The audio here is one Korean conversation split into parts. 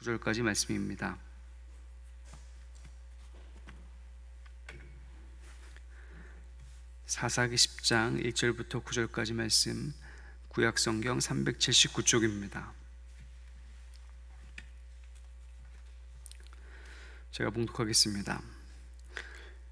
9절까지 말씀입니다. 사사기 10장 1절부터 9절까지 말씀, 구약성경 379쪽입니다. 제가 봉독하겠습니다.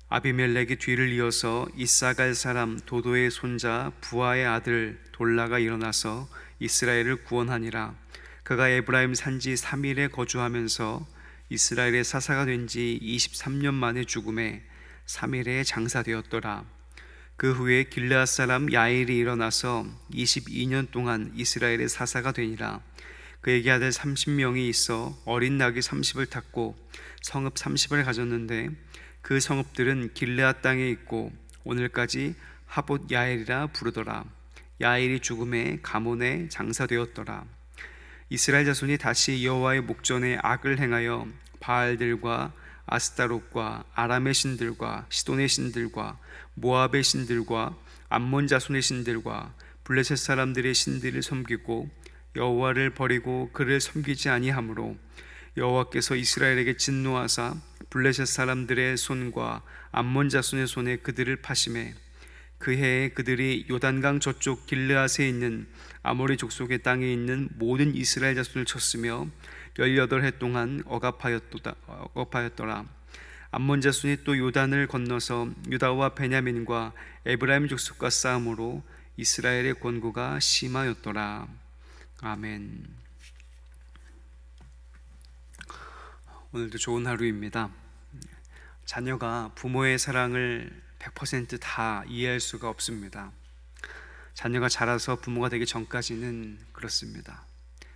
아비멜렉이 뒤를 이어서 이사갈 사람 도도의 손자 부하의 아들 돌라가 일어나서 이스라엘을 구원하니라. 그가 에브라임 산지 3일에 거주하면서 이스라엘의 사사가 된 지 23년 만에 죽음에 3일에 장사되었더라. 그 후에 길르앗 사람 야일이 일어나서 22년 동안 이스라엘의 사사가 되니라. 그에게 아들 30명이 있어 어린 나귀 30을 탔고 성읍 30을 가졌는데 그 성읍들은 길르앗 땅에 있고 오늘까지 하봇 야일이라 부르더라. 야일이 죽음에 가몬에 장사되었더라. 이스라엘 자손이 다시 여호와의 목전에 악을 행하여 바알들과 아스타롯과 아람의 신들과 시돈의 신들과 모압의 신들과 암몬 자손의 신들과 블레셋 사람들의 신들을 섬기고 여호와를 버리고 그를 섬기지 아니하므로 여호와께서 이스라엘에게 진노하사 블레셋 사람들의 손과 암몬 자손의 손에 그들을 파심해 그 해에 그들이 요단강 저쪽 길르앗에 있는 아모리 족속의 땅에 있는 모든 이스라엘 자손을 쳤으며 18해 동안 억압하였더라. 암몬 자손이 또 요단을 건너서 유다와 베냐민과 에브라임 족속과 싸움으로 이스라엘의 권고가 심하였더라. 아멘. 오늘도 좋은 하루입니다. 자녀가 부모의 사랑을 100% 다 이해할 수가 없습니다. 자녀가 자라서 부모가 되기 전까지는 그렇습니다.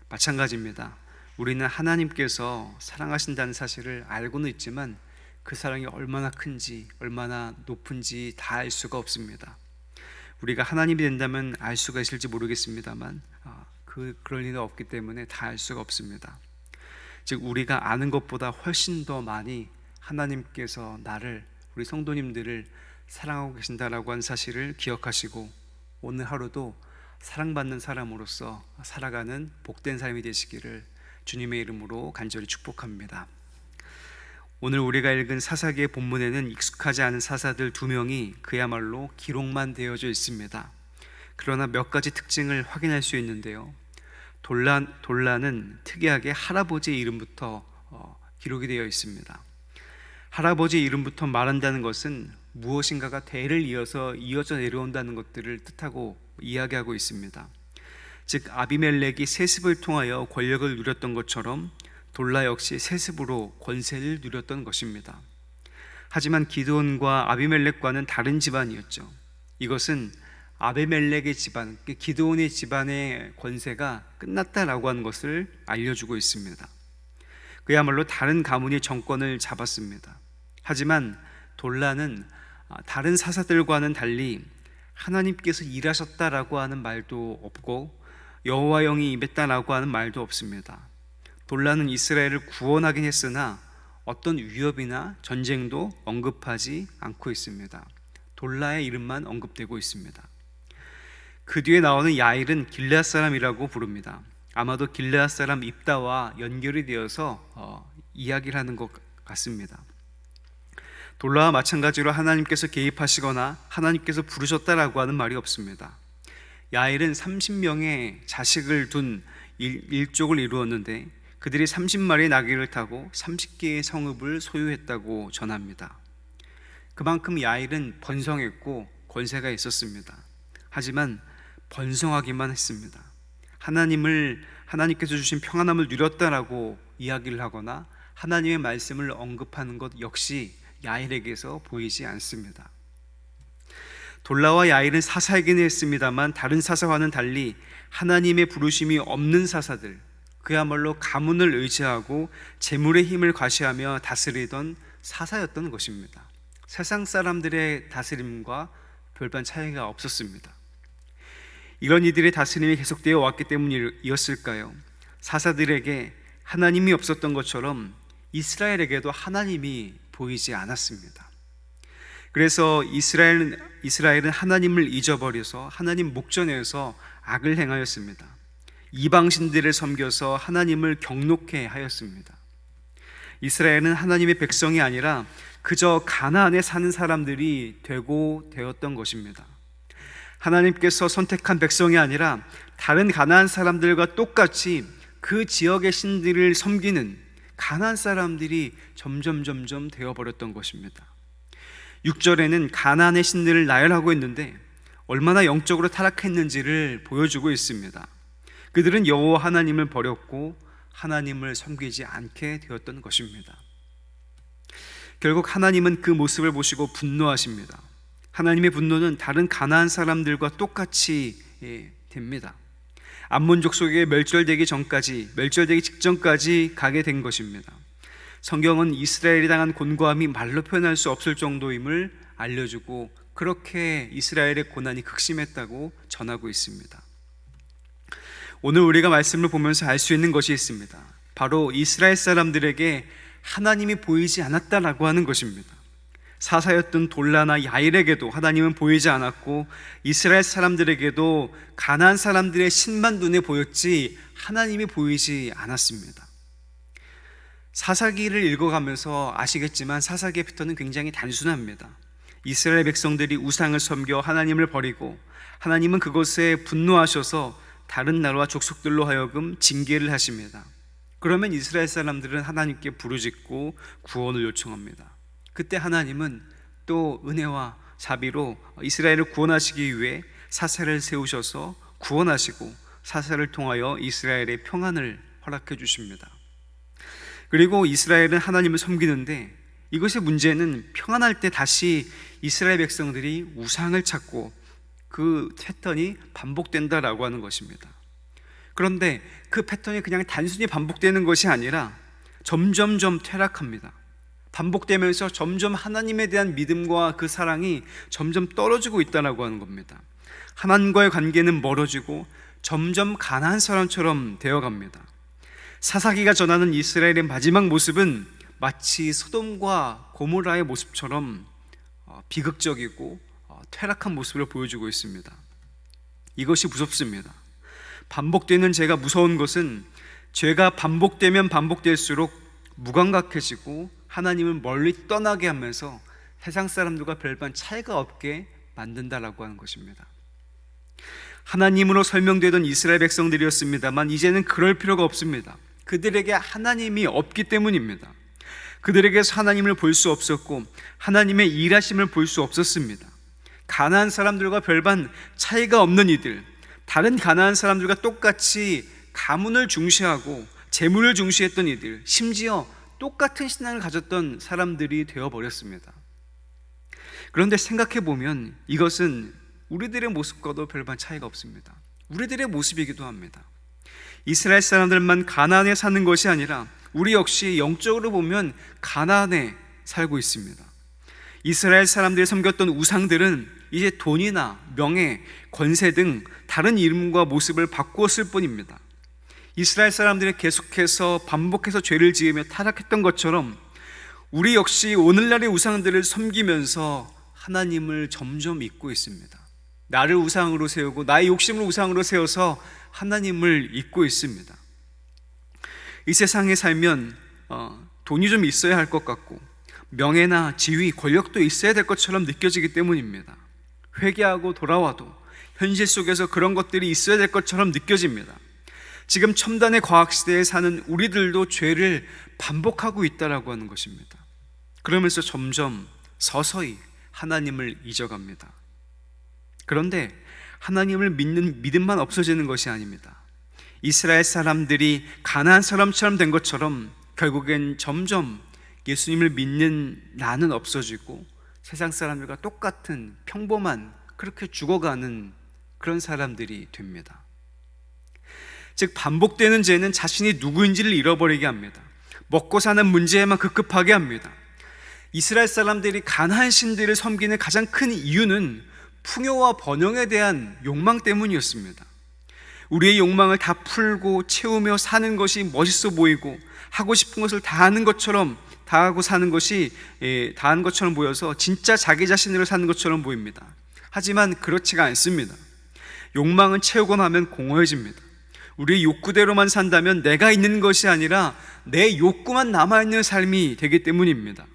마찬가지입니다. 우리는 하나님께서 사랑하신다는 사실을 알고는 있지만 그 사랑이 얼마나 큰지 얼마나 높은지 다 알 수가 없습니다. 우리가 하나님이 된다면 알 수가 있을지 모르겠습니다만 그럴 리는 없기 때문에 다 알 수가 없습니다. 즉 우리가 아는 것보다 훨씬 더 많이 하나님께서 나를, 우리 성도님들을 사랑하고 계신다라고 하는 사실을 기억하시고 오늘 하루도 사랑받는 사람으로서 살아가는 복된 삶이 되시기를 주님의 이름으로 간절히 축복합니다. 오늘 우리가 읽은 사사기의 본문에는 익숙하지 않은 사사들 2명이 그야말로 기록만 되어져 있습니다. 그러나 몇 가지 특징을 확인할 수 있는데요. 돌라는 특이하게 할아버지의 이름부터 기록이 되어 있습니다. 할아버지의 이름부터 말한다는 것은 무엇인가가 대를 이어져 내려온다는 것들을 뜻하고 이야기하고 있습니다. 즉 아비멜렉이 세습을 통하여 권력을 누렸던 것처럼 돌라 역시 세습으로 권세를 누렸던 것입니다. 하지만 기드온과 아비멜렉과는 다른 집안이었죠. 이것은 아비멜렉의 집안, 기드온의 집안의 권세가 끝났다라고 하는 것을 알려주고 있습니다. 그야말로 다른 가문이 정권을 잡았습니다. 하지만 돌라는 다른 사사들과는 달리 하나님께서 일하셨다라고 하는 말도 없고 여호와 영이 임했다라고 하는 말도 없습니다. 돌라는 이스라엘을 구원하긴 했으나 어떤 위협이나 전쟁도 언급하지 않고 있습니다. 돌라의 이름만 언급되고 있습니다. 그 뒤에 나오는 야일은 길르앗 사람이라고 부릅니다. 아마도 길르앗 사람 입다와 연결이 되어서 이야기를 하는 것 같습니다. 돌라와 마찬가지로 하나님께서 개입하시거나 하나님께서 부르셨다라고 하는 말이 없습니다. 야일은 30명의 자식을 둔 일족을 이루었는데 그들이 30마리의 나귀를 타고 30개의 성읍을 소유했다고 전합니다. 그만큼 야일은 번성했고 권세가 있었습니다. 하지만 번성하기만 했습니다. 하나님께서 주신 평안함을 누렸다라고 이야기를 하거나 하나님의 말씀을 언급하는 것 역시 야일에게서 보이지 않습니다. 돌라와 야일은 사사이긴 했습니다만 다른 사사와는 달리 하나님의 부르심이 없는 사사들, 그야말로 가문을 의지하고 재물의 힘을 과시하며 다스리던 사사였던 것입니다. 세상 사람들의 다스림과 별반 차이가 없었습니다. 이런 이들의 다스림이 계속되어 왔기 때문이었을까요? 사사들에게 하나님이 없었던 것처럼 이스라엘에게도 하나님이 보이지 않았습니다. 그래서 이스라엘은 하나님을 잊어버려서 하나님 목전에서 악을 행하였습니다. 이방신들을 섬겨서 하나님을 경록해 하였습니다. 이스라엘은 하나님의 백성이 아니라 그저 가나안에 사는 사람들이 되었던 것입니다. 하나님께서 선택한 백성이 아니라 다른 가나안 사람들과 똑같이 그 지역의 신들을 섬기는 가나안 사람들이 점점 되어버렸던 것입니다. 6절에는 가나안의 신들을 나열하고 있는데 얼마나 영적으로 타락했는지를 보여주고 있습니다. 그들은 여호와 하나님을 버렸고 하나님을 섬기지 않게 되었던 것입니다. 결국 하나님은 그 모습을 보시고 분노하십니다. 하나님의 분노는 다른 가나안 사람들과 똑같이 됩니다. 암몬 족속에게 멸절되기 직전까지 가게 된 것입니다. 성경은 이스라엘이 당한 곤고함이 말로 표현할 수 없을 정도임을 알려주고 그렇게 이스라엘의 고난이 극심했다고 전하고 있습니다. 오늘 우리가 말씀을 보면서 알 수 있는 것이 있습니다. 바로 이스라엘 사람들에게 하나님이 보이지 않았다라고 하는 것입니다. 사사였던 돌라나 야일에게도 하나님은 보이지 않았고 이스라엘 사람들에게도 가나안 사람들의 신만 눈에 보였지 하나님이 보이지 않았습니다. 사사기를 읽어가면서 아시겠지만 사사기의 패턴은 굉장히 단순합니다. 이스라엘 백성들이 우상을 섬겨 하나님을 버리고 하나님은 그것에 분노하셔서 다른 나라와 족속들로 하여금 징계를 하십니다. 그러면 이스라엘 사람들은 하나님께 부르짖고 구원을 요청합니다. 그때 하나님은 또 은혜와 자비로 이스라엘을 구원하시기 위해 사사를 세우셔서 구원하시고 사사를 통하여 이스라엘의 평안을 허락해 주십니다. 그리고 이스라엘은 하나님을 섬기는데 이것의 문제는 평안할 때 다시 이스라엘 백성들이 우상을 찾고 그 패턴이 반복된다라고 하는 것입니다. 그런데 그 패턴이 그냥 단순히 반복되는 것이 아니라 점점 퇴락합니다. 반복되면서 점점 하나님에 대한 믿음과 그 사랑이 점점 떨어지고 있다라고 하는 겁니다. 하나님과의 관계는 멀어지고 점점 가나안 사람처럼 되어갑니다. 사사기가 전하는 이스라엘의 마지막 모습은 마치 소돔과 고모라의 모습처럼 비극적이고 퇴락한 모습을 보여주고 있습니다. 이것이 무섭습니다. 반복되는 죄가 무서운 것은 죄가 반복되면 반복될수록 무감각해지고 하나님을 멀리 떠나게 하면서 세상 사람들과 별반 차이가 없게 만든다라고 하는 것입니다. 하나님으로 설명되던 이스라엘 백성들이었습니다만 이제는 그럴 필요가 없습니다. 그들에게 하나님이 없기 때문입니다. 그들에게서 하나님을 볼 수 없었고 하나님의 일하심을 볼 수 없었습니다. 가나안 사람들과 별반 차이가 없는 이들, 다른 가나안 사람들과 똑같이 가문을 중시하고 재물을 중시했던 이들, 심지어 똑같은 신앙을 가졌던 사람들이 되어버렸습니다. 그런데 생각해보면 이것은 우리들의 모습과도 별반 차이가 없습니다. 우리들의 모습이기도 합니다. 이스라엘 사람들만 가나안에 사는 것이 아니라 우리 역시 영적으로 보면 가나안에 살고 있습니다. 이스라엘 사람들이 섬겼던 우상들은 이제 돈이나 명예, 권세 등 다른 이름과 모습을 바꾸었을 뿐입니다. 이스라엘 사람들이 계속해서 반복해서 죄를 지으며 타락했던 것처럼 우리 역시 오늘날의 우상들을 섬기면서 하나님을 점점 잊고 있습니다. 나를 우상으로 세우고 나의 욕심을 우상으로 세워서 하나님을 잊고 있습니다. 이 세상에 살면 돈이 좀 있어야 할 것 같고 명예나 지위, 권력도 있어야 될 것처럼 느껴지기 때문입니다. 회개하고 돌아와도 현실 속에서 그런 것들이 있어야 될 것처럼 느껴집니다. 지금 첨단의 과학시대에 사는 우리들도 죄를 반복하고 있다라고 하는 것입니다. 그러면서 점점 서서히 하나님을 잊어갑니다. 그런데 하나님을 믿는 믿음만 없어지는 것이 아닙니다. 이스라엘 사람들이 가나안 사람처럼 된 것처럼 결국엔 점점 예수님을 믿는 나는 없어지고 세상 사람들과 똑같은 평범한 그렇게 죽어가는 그런 사람들이 됩니다. 즉 반복되는 죄는 자신이 누구인지를 잃어버리게 합니다. 먹고 사는 문제에만 급급하게 합니다. 이스라엘 사람들이 가나안 신들을 섬기는 가장 큰 이유는 풍요와 번영에 대한 욕망 때문이었습니다. 우리의 욕망을 다 풀고 채우며 사는 것이 멋있어 보이고 하고 싶은 것을 다 하는 것처럼 다 하고 사는 것이 다 한 것처럼 보여서 진짜 자기 자신으로 사는 것처럼 보입니다. 하지만 그렇지가 않습니다. 욕망은 채우고 나면 공허해집니다. 우리의 욕구대로만 산다면 내가 있는 것이 아니라 내 욕구만 남아있는 삶이 되기 때문입니다.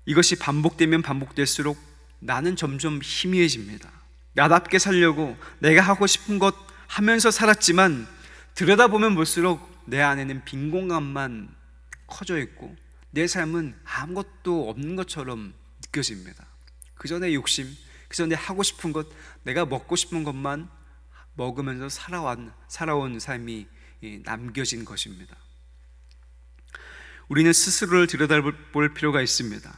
이것이 반복되면 반복될수록 나는 점점 희미해집니다. 나답게 살려고 내가 하고 싶은 것 하면서 살았지만 들여다보면 볼수록 내 안에는 빈 공간만 커져 있고 내 삶은 아무것도 없는 것처럼 느껴집니다. 그저 내 욕심, 그저 내 하고 싶은 것, 내가 먹고 싶은 것만 먹으면서 살아온 삶이 남겨진 것입니다. 우리는 스스로를 들여다볼 필요가 있습니다.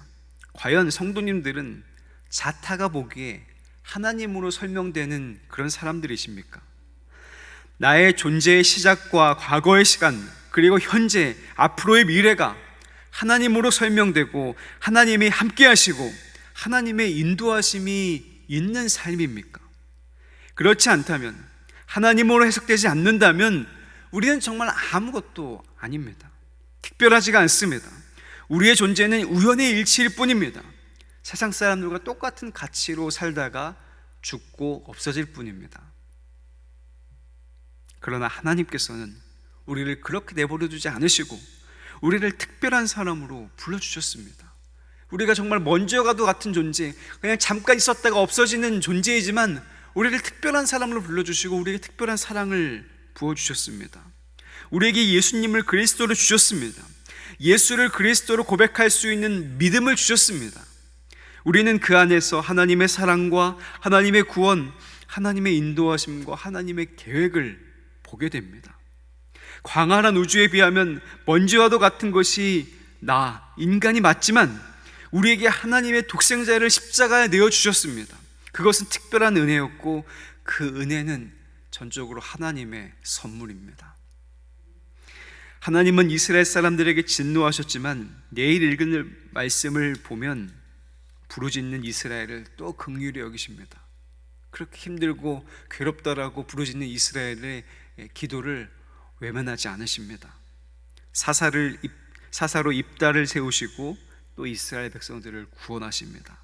과연 성도님들은 자타가 보기에 하나님으로 설명되는 그런 사람들이십니까? 나의 존재의 시작과 과거의 시간, 그리고 현재, 앞으로의 미래가 하나님으로 설명되고 하나님이 함께 하시고 하나님의 인도하심이 있는 삶입니까? 그렇지 않다면, 하나님으로 해석되지 않는다면 우리는 정말 아무것도 아닙니다. 특별하지가 않습니다. 우리의 존재는 우연의 일치일 뿐입니다. 세상 사람들과 똑같은 가치로 살다가 죽고 없어질 뿐입니다. 그러나 하나님께서는 우리를 그렇게 내버려 두지 않으시고 우리를 특별한 사람으로 불러주셨습니다. 우리가 정말 먼저 가도 같은 존재, 그냥 잠깐 있었다가 없어지는 존재이지만 우리를 특별한 사람으로 불러주시고 우리에게 특별한 사랑을 부어주셨습니다. 우리에게 예수님을 그리스도로 주셨습니다. 예수를 그리스도로 고백할 수 있는 믿음을 주셨습니다. 우리는 그 안에서 하나님의 사랑과 하나님의 구원, 하나님의 인도하심과 하나님의 계획을 보게 됩니다. 광활한 우주에 비하면 먼지와도 같은 것이 인간이 맞지만 우리에게 하나님의 독생자를 십자가에 내어주셨습니다. 그것은 특별한 은혜였고 그 은혜는 전적으로 하나님의 선물입니다. 하나님은 이스라엘 사람들에게 진노하셨지만 내일 읽을 말씀을 보면 부르짖는 이스라엘을 또 긍휼히 여기십니다. 그렇게 힘들고 괴롭다라고 부르짖는 이스라엘의 기도를 외면하지 않으십니다. 사사로 입다를 세우시고 또 이스라엘 백성들을 구원하십니다.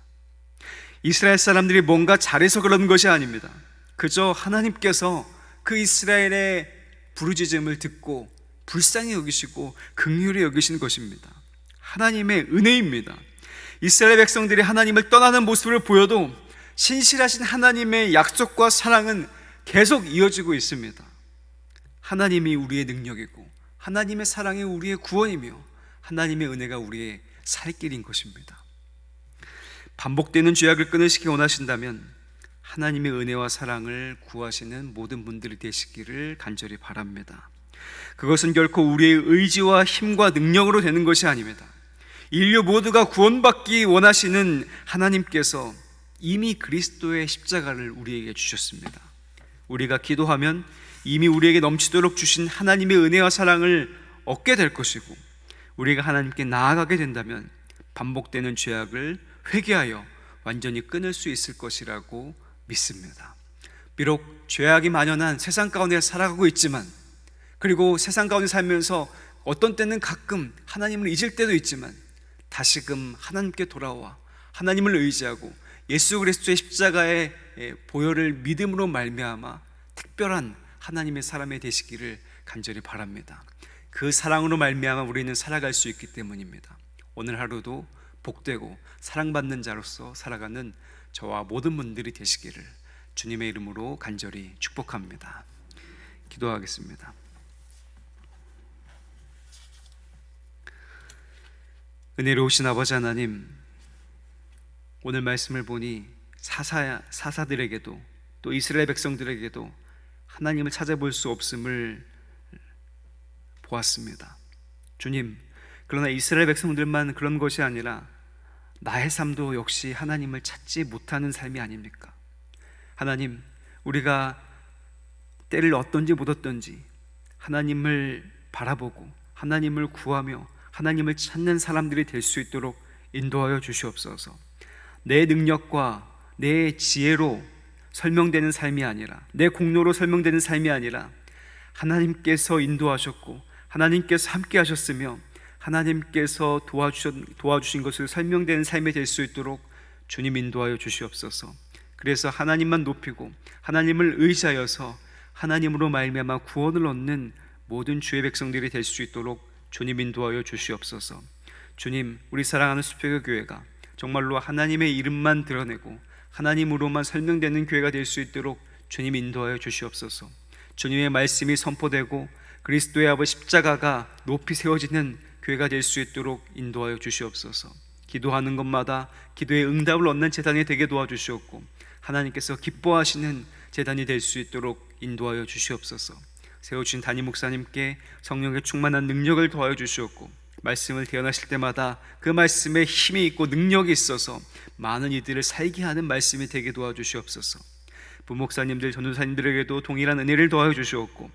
이스라엘 사람들이 뭔가 잘해서 그런 것이 아닙니다. 그저 하나님께서 그 이스라엘의 부르짖음을 듣고 불쌍히 여기시고 긍휼히 여기신 것입니다. 하나님의 은혜입니다. 이스라엘 백성들이 하나님을 떠나는 모습을 보여도 신실하신 하나님의 약속과 사랑은 계속 이어지고 있습니다. 하나님이 우리의 능력이고 하나님의 사랑이 우리의 구원이며 하나님의 은혜가 우리의 살 길인 것입니다. 반복되는 죄악을 끊으시기 원하신다면 하나님의 은혜와 사랑을 구하시는 모든 분들이 되시기를 간절히 바랍니다. 그것은 결코 우리의 의지와 힘과 능력으로 되는 것이 아닙니다. 인류 모두가 구원받기 원하시는 하나님께서 이미 그리스도의 십자가를 우리에게 주셨습니다. 우리가 기도하면 이미 우리에게 넘치도록 주신 하나님의 은혜와 사랑을 얻게 될 것이고, 우리가 하나님께 나아가게 된다면 반복되는 죄악을 회개하여 완전히 끊을 수 있을 것이라고 믿습니다. 비록 죄악이 만연한 세상 가운데 살아가고 있지만, 그리고 세상 가운데 살면서 어떤 때는 가끔 하나님을 잊을 때도 있지만 다시금 하나님께 돌아와 하나님을 의지하고 예수 그리스도의 십자가의 보혈을 믿음으로 말미암아 특별한 하나님의 사람이 되시기를 간절히 바랍니다. 그 사랑으로 말미암아 우리는 살아갈 수 있기 때문입니다. 오늘 하루도 복되고 사랑받는 자로서 살아가는 저와 모든 분들이 되시기를 주님의 이름으로 간절히 축복합니다. 기도하겠습니다. 은혜로우신 아버지 하나님, 오늘 말씀을 보니 사사들에게도 또 이스라엘 백성들에게도 하나님을 찾아볼 수 없음을 보았습니다. 주님, 그러나 이스라엘 백성들만 그런 것이 아니라 나의 삶도 역시 하나님을 찾지 못하는 삶이 아닙니까? 하나님, 우리가 때를 얻든지 못 얻든지 하나님을 바라보고 하나님을 구하며 하나님을 찾는 사람들이 될 수 있도록 인도하여 주시옵소서. 내 능력과 내 지혜로 설명되는 삶이 아니라, 내 공로로 설명되는 삶이 아니라 하나님께서 인도하셨고 하나님께서 함께 하셨으며 하나님께서 도와주신 것을 설명되는 삶이 될 수 있도록 주님 인도하여 주시옵소서. 그래서 하나님만 높이고 하나님을 의지하여서 하나님으로 말미암아 구원을 얻는 모든 주의 백성들이 될 수 있도록 주님 인도하여 주시옵소서. 주님, 우리 사랑하는 수표교 교회가 정말로 하나님의 이름만 드러내고 하나님으로만 설명되는 교회가 될 수 있도록 주님 인도하여 주시옵소서. 주님의 말씀이 선포되고 그리스도의 아버지 십자가가 높이 세워지는 교회가 될 수 있도록 인도하여 주시옵소서. 기도하는 것마다 기도의 응답을 얻는 제단이 되게 도와주시옵고 하나님께서 기뻐하시는 제단이 될 수 있도록 인도하여 주시옵소서. 세워주신 담임 목사님께 성령의 충만한 능력을 더하여 주시옵고 말씀을 대언하실 때마다 그 말씀에 힘이 있고 능력이 있어서 많은 이들을 살게 하는 말씀이 되게 도와주시옵소서. 부목사님들, 전도사님들에게도 동일한 은혜를 더하여 주시옵고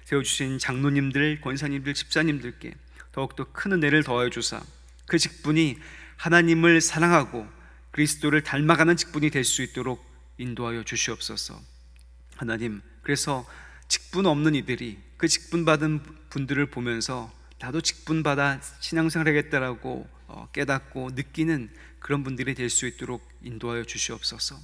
세워주신 장로님들, 권사님들, 집사님들께 더욱더 큰 은혜를 더하여 주사 그 직분이 하나님을 사랑하고 그리스도를 닮아가는 직분이 될 수 있도록 인도하여 주시옵소서. 하나님, 그래서 직분 없는 이들이 그 직분 받은 분들을 보면서 나도 직분 받아 신앙생활 하겠다라고 깨닫고 느끼는 그런 분들이 될 수 있도록 인도하여 주시옵소서.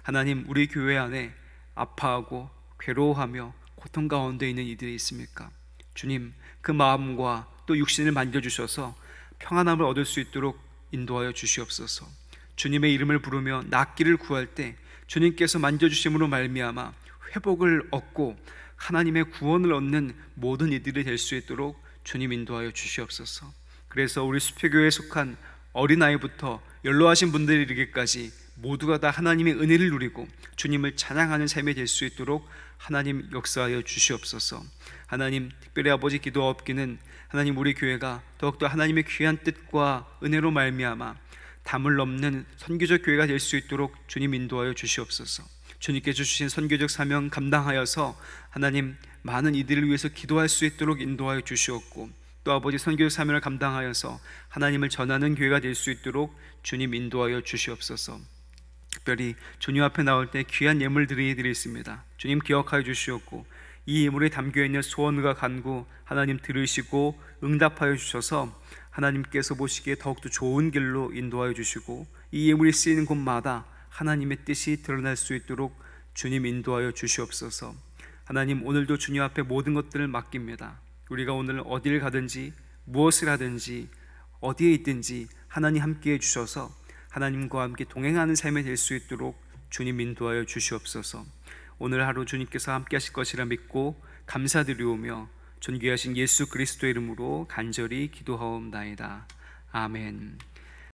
하나님, 우리 교회 안에 아파하고 괴로워하며 고통 가운데 있는 이들이 있습니까? 주님, 그 마음과 또 육신을 만져주셔서 평안함을 얻을 수 있도록 인도하여 주시옵소서. 주님의 이름을 부르며 낫기를 구할 때 주님께서 만져주심으로 말미암아 회복을 얻고 하나님의 구원을 얻는 모든 이들이 될 수 있도록 주님 인도하여 주시옵소서. 그래서 우리 수표교회에 속한 어린아이부터 연로하신 분들이 이르기까지 모두가 다 하나님의 은혜를 누리고 주님을 찬양하는 삶이 될 수 있도록 하나님 역사하여 주시옵소서. 하나님, 특별히 아버지 기도하옵기는 하나님, 우리 교회가 더욱더 하나님의 귀한 뜻과 은혜로 말미암아 담을 넘는 선교적 교회가 될 수 있도록 주님 인도하여 주시옵소서. 주님께서 주신 선교적 사명 감당하여서 하나님, 많은 이들을 위해서 기도할 수 있도록 인도하여 주시옵고 또 아버지 선교적 사명을 감당하여서 하나님을 전하는 교회가 될 수 있도록 주님 인도하여 주시옵소서. 특별히 주님 앞에 나올 때 귀한 예물 드리겠습니다. 주님 기억하여 주시옵고 이 예물에 담겨있는 소원과 간구 하나님 들으시고 응답하여 주셔서 하나님께서 보시기에 더욱더 좋은 길로 인도하여 주시고 이 예물이 쓰이는 곳마다 하나님의 뜻이 드러날 수 있도록 주님 인도하여 주시옵소서. 하나님, 오늘도 주님 앞에 모든 것들을 맡깁니다. 우리가 오늘 어디를 가든지 무엇을 하든지 어디에 있든지 하나님 함께해 주셔서 하나님과 함께 동행하는 삶이 될 수 있도록 주님 인도하여 주시옵소서. 오늘 하루 주님께서 함께 하실 것이라 믿고 감사드리오며 존귀하신 예수 그리스도의 이름으로 간절히 기도하옵나이다. 아멘.